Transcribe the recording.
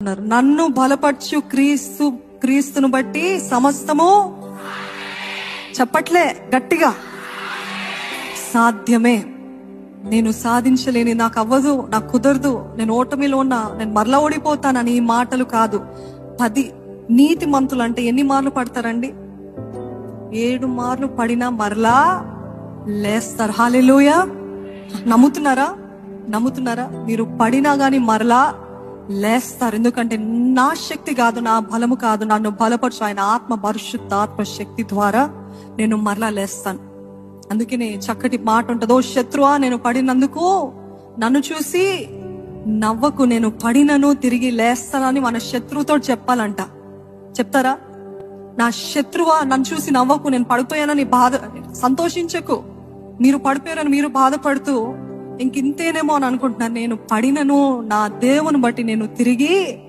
నన్ను బలపరచు క్రీస్తును బట్టి సమస్తము చెప్పట్లే గట్టిగా సాధ్యమే. నేను సాధించలేని, నాకు అవ్వదు, నాకు కుదరదు, నేను ఓటమిలో ఉన్నా, నేను మరలా ఓడిపోతానని ఈ మాటలు కాదు. 10 నీతి మంతులు అంటే ఎన్ని మార్లు పడతారండి? 7 మార్లు పడినా మరలా లేస్తారు. హల్లెలూయా. నమ్ముతున్నారా? మీరు పడినా గాని మరలా లేస్తారు. ఎందుకంటే నా శక్తి కాదు, నా బలము కాదు, నన్ను బలపరచు ఆయన ఆత్మ, పరిశుద్ధ ఆత్మ శక్తి ద్వారా నేను మరలా లేస్తాను. అందుకనే చక్కటి మాట ఉంటదో, శత్రువా నేను పడినందుకు నన్ను చూసి నవ్వకు, నేను పడినను తిరిగి లేస్తానని మన శత్రువుతో చెప్పాలంట. చెప్తారా? నా శత్రువా నన్ను చూసి నవ్వకు, నేను పడిపోయానని సంతోషించకు. మీరు పడిపోయారని మీరు బాధపడుతూ ఇంకేనేమో అని అనుకుంటున్నాను. నేను పడినను నా దేవుని బట్టి నేను తిరిగి